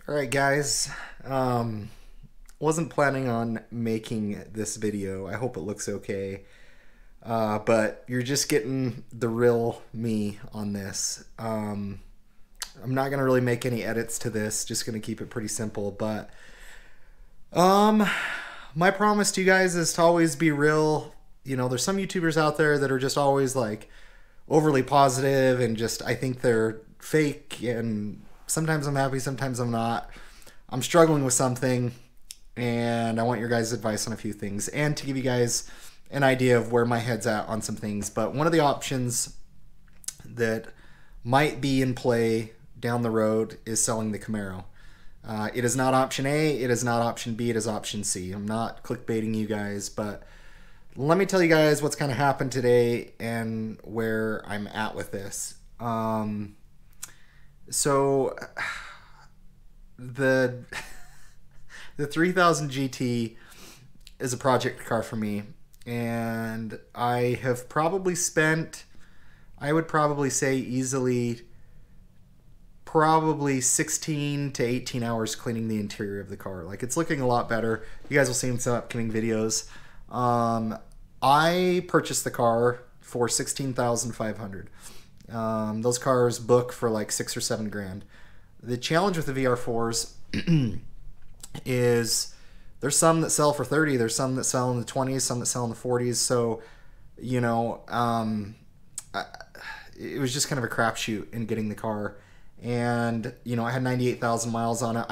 All right, guys. Wasn't planning on making this video. I hope it looks okay. But you're just getting the real me on this. I'm not gonna really make any edits to this. Just gonna keep it pretty simple. But my promise to you guys is to always be real. You know, there's some YouTubers out there that are just always like overly positive and just I think they're fake, and sometimes I'm happy, sometimes I'm not. I'm struggling with something and I want your guys' advice on a few things and to give you guys an idea of where my head's at on some things. But one of the options that might be in play down the road is selling the Camaro. It is not option A, it is not option B, it is option C. I'm not clickbaiting you guys, but let me tell you guys what's kind of happened today and where I'm at with this. So the 3000 GT is a project car for me, and I have probably spent, I would probably say easily, probably 16 to 18 hours cleaning the interior of the car. Like, it's looking a lot better. You guys will see in some upcoming videos. I purchased the car for $16,500. Those cars book for like $6 or $7 grand. The challenge with the VR4s is there's some that sell for 30, there's some that sell in the 20s, some that sell in the 40s. So, you know, it was just kind of a crapshoot in getting the car. And, you know, I had 98,000 miles on it.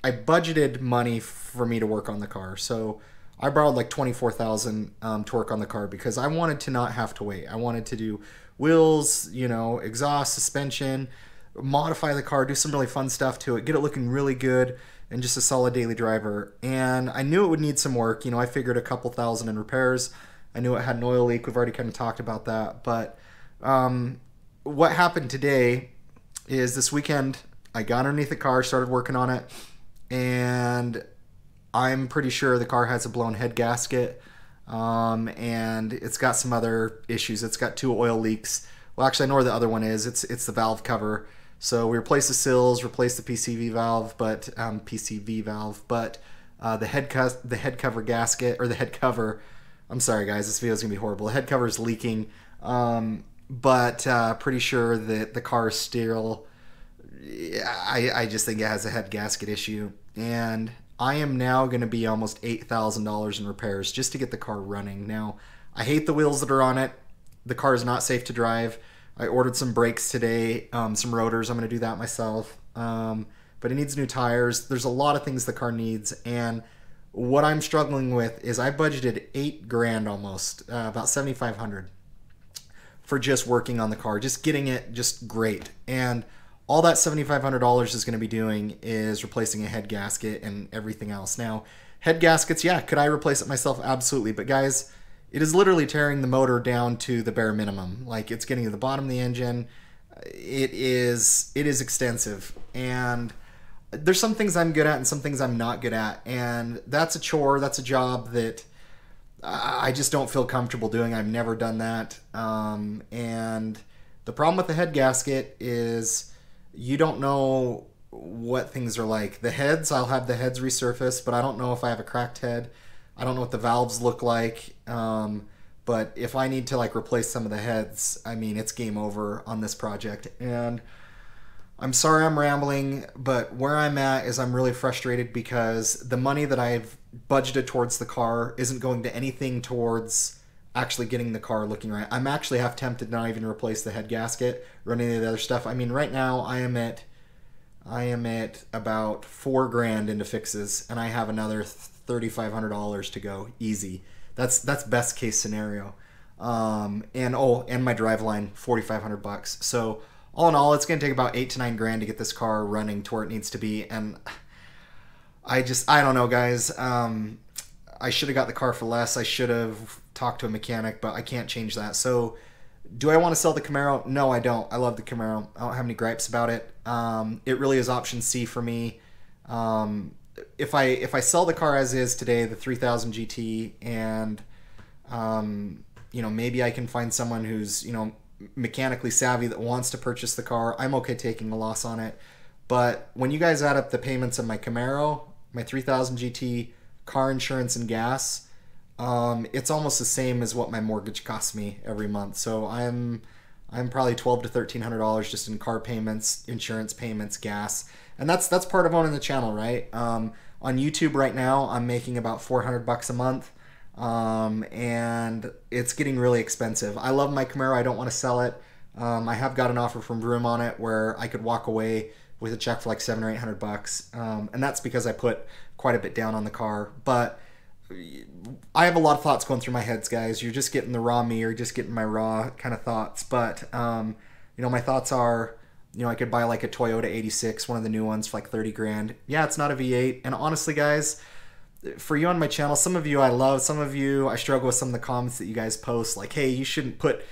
I budgeted money for me to work on the car. So I borrowed like 24,000 to work on the car because I wanted to not have to wait. I wanted to do wheels, you know, exhaust, suspension, modify the car, do some really fun stuff to it, get it looking really good, and just a solid daily driver. And I knew it would need some work. You know, I figured a couple thousand in repairs. I knew it had an oil leak. We've already kind of talked about that. But what happened today is this weekend I got underneath the car, started working on it, and I'm pretty sure the car has a blown head gasket, and it's got some other issues. It's got 2 oil leaks. Well, actually, I know where the other one is. It's the valve cover. So we replaced the sills, replaced the PCV valve, but the head cover gasket, or the head cover. I'm sorry, guys. This video is gonna be horrible. The head cover is leaking, but pretty sure that the car is still. I just think it has a head gasket issue, and I am now going to be almost $8,000 in repairs just to get the car running. Now, I hate the wheels that are on it. The car is not safe to drive. I ordered some brakes today, some rotors. I'm going to do that myself. But it needs new tires. There's a lot of things the car needs. And what I'm struggling with is I budgeted $8 grand almost, about $7,500 for just working on the car, just getting it just great. And all that $7,500 is going to be doing is replacing a head gasket and everything else. Now, head gaskets, yeah, could I replace it myself? Absolutely. But guys, it is literally tearing the motor down to the bare minimum. Like, it's getting to the bottom of the engine. It is extensive. And there's some things I'm good at and some things I'm not good at. And that's a chore. That's a job that I just don't feel comfortable doing. I've never done that. And the problem with the head gasket is you don't know what things are like. The heads, I'll have the heads resurfaced, but I don't know if I have a cracked head. I don't know what the valves look like. But if I need to like replace some of the heads, I mean, it's game over on this project. And I'm sorry I'm rambling, but where I'm at is I'm really frustrated because the money that I've budgeted towards the car isn't going to anything towards actually getting the car looking right. I'm actually half tempted to not even replace the head gasket or any of the other stuff. I mean, right now I am at about $4 grand into fixes, and I have another $3,500 to go easy. That's best case scenario. And my driveline, $4,500. So all in all, it's going to take about 8 to 9 grand to get this car running to where it needs to be. And I don't know, guys. I should have got the car for less. I should have talked to a mechanic, but I can't change that. So do I want to sell the Camaro? No, I don't. I love the Camaro. I don't have any gripes about it. It really is option C for me. If I sell the car as is today, the 3000 GT, and you know, maybe I can find someone who's, you know, mechanically savvy that wants to purchase the car, I'm okay taking a loss on it. But when you guys add up the payments of my Camaro, my 3000 GT, car insurance and gas, it's almost the same as what my mortgage costs me every month. So I'm probably $1,200 to $1,300 just in car payments, insurance payments, gas, and that's part of owning the channel, right? On YouTube right now, I'm making about $400 a month, and it's getting really expensive. I love my Camaro. I don't want to sell it. I have got an offer from Vroom on it where I could walk away with a check for like $700 or $800, and that's because I put quite a bit down on the car. But I have a lot of thoughts going through my heads, guys. You're just getting the raw me, or just getting my raw kind of thoughts. But you know, my thoughts are, you know, I could buy like a Toyota 86, one of the new ones, for like 30 grand. Yeah, it's not a V8. And honestly, guys, for you on my channel, some of you I love, some of you I struggle with some of the comments that you guys post, like, hey, you shouldn't put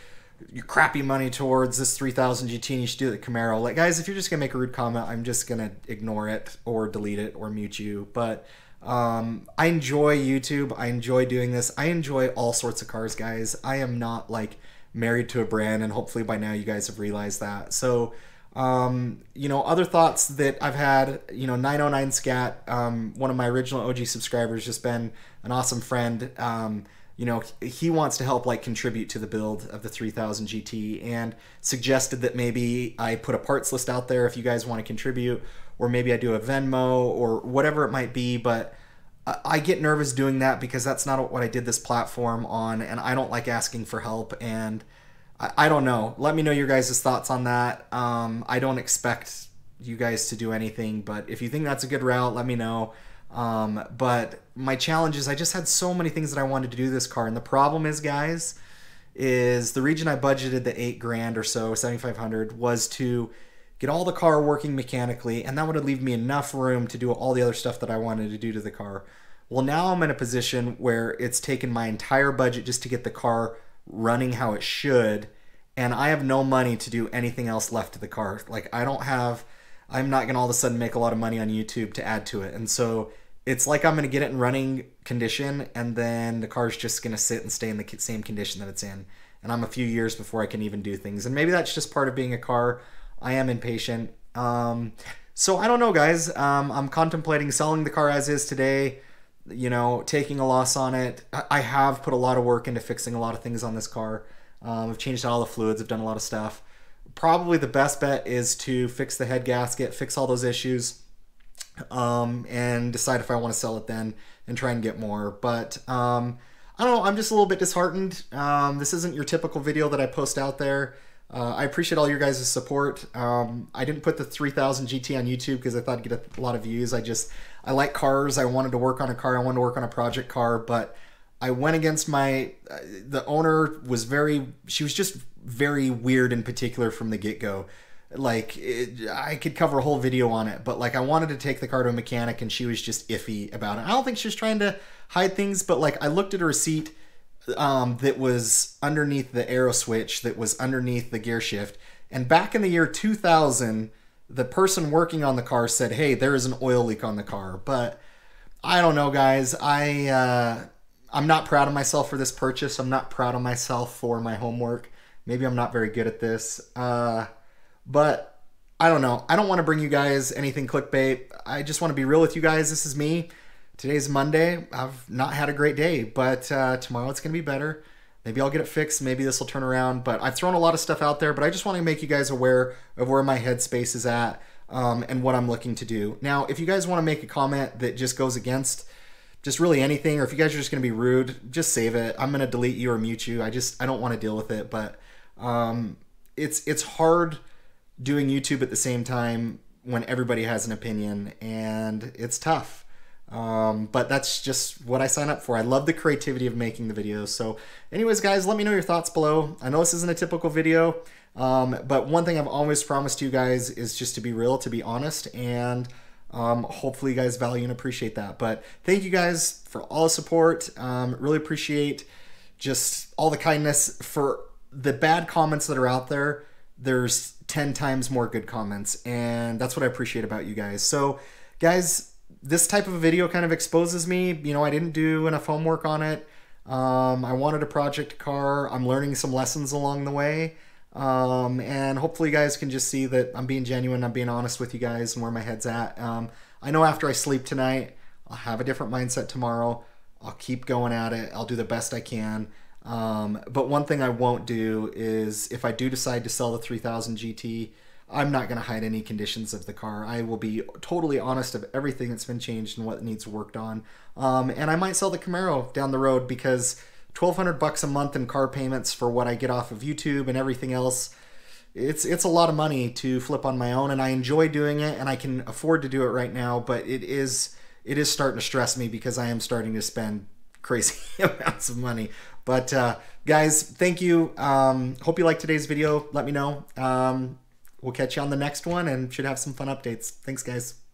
your crappy money towards this 3000 GT and you should do the Camaro. Like, guys, if you're just gonna make a rude comment, I'm just gonna ignore it or delete it or mute you. But I enjoy YouTube. I enjoy doing this. I enjoy all sorts of cars, guys. I am not like married to a brand, and hopefully by now you guys have realized that. So you know, other thoughts that I've had, you know, 909 Scat, one of my original OG subscribers, just been an awesome friend. You know, he wants to help like contribute to the build of the 3000 GT, and suggested that maybe I put a parts list out there if you guys want to contribute, or maybe I do a Venmo or whatever it might be. But I get nervous doing that because that's not what I did this platform on, and I don't like asking for help. And I don't know. Let me know your guys' thoughts on that. I don't expect you guys to do anything, but if you think that's a good route, let me know. But my challenge is I just had so many things that I wanted to do this car, and the problem is, guys, is the reason I budgeted the 8 grand or so, 7,500, was to get all the car working mechanically, and that would leave me enough room to do all the other stuff that I wanted to do to the car. Well, now I'm in a position where it's taken my entire budget just to get the car running how it should, and I have no money to do anything else left to the car. Like, I'm not gonna all of a sudden make a lot of money on YouTube to add to it. And so it's like I'm gonna get it in running condition, and then the car's just gonna sit and stay in the same condition that it's in, and I'm a few years before I can even do things. And maybe that's just part of being a car. I am impatient. So I don't know, guys. I'm contemplating selling the car as is today, you know, taking a loss on it. I have put a lot of work into fixing a lot of things on this car. I've changed out all the fluids. I've done a lot of stuff. Probably the best bet is to fix the head gasket, fix all those issues, and decide if I want to sell it then and try and get more. But I don't know. I'm just a little bit disheartened. This isn't your typical video that I post out there. I appreciate all your guys' support. I didn't put the 3000 GT on YouTube because I thought I'd get a lot of views. I like cars. I wanted to work on a car. I wanted to work on a project car, but I went against the owner she was just very weird in particular from the get-go. Like, I could cover a whole video on it, but like, I wanted to take the car to a mechanic and she was just iffy about it. I don't think she was trying to hide things, but like, I looked at a receipt that was underneath the arrow switch, that was underneath the gear shift, and back in the year 2000, the person working on the car said, hey, there is an oil leak on the car. But I don't know, guys. I'm not proud of myself for this purchase. I'm not proud of myself for my homework. Maybe I'm not very good at this. But I don't know. I don't want to bring you guys anything clickbait. I just want to be real with you guys. This is me. Today's Monday. I've not had a great day, but tomorrow it's going to be better. Maybe I'll get it fixed. Maybe this will turn around. But I've thrown a lot of stuff out there, but I just want to make you guys aware of where my headspace is at, and what I'm looking to do. Now, if you guys want to make a comment that just goes against just really anything, or if you guys are just going to be rude, just save it. I'm going to delete you or mute you. I don't want to deal with it. But it's hard doing YouTube at the same time when everybody has an opinion, and it's tough. But that's just what I sign up for. I love the creativity of making the videos. So anyways, guys, let me know your thoughts below. I know this isn't a typical video, but one thing I've always promised you guys is just to be real, to be honest, and hopefully you guys value and appreciate that. But thank you guys for all the support. Really appreciate just all the kindness. For the bad comments that are out there, there's 10 times more good comments, and that's what I appreciate about you guys. So guys, this type of a video kind of exposes me. You know, I didn't do enough homework on it. I wanted a project car. I'm learning some lessons along the way. And hopefully you guys can just see that I'm being genuine, I'm being honest with you guys and where my head's at. I know after I sleep tonight, I'll have a different mindset tomorrow. I'll keep going at it. I'll do the best I can. But one thing I won't do is if I do decide to sell the 3000 GT, I'm not going to hide any conditions of the car. I will be totally honest of everything that's been changed and what needs worked on. And I might sell the Camaro down the road because $1,200 a month in car payments for what I get off of YouTube and everything else, it's a lot of money to flip on my own, and I enjoy doing it and I can afford to do it right now, but it is starting to stress me because I am starting to spend crazy amounts of money. But guys, thank you. Hope you liked today's video. Let me know. We'll catch you on the next one and should have some fun updates. Thanks, guys.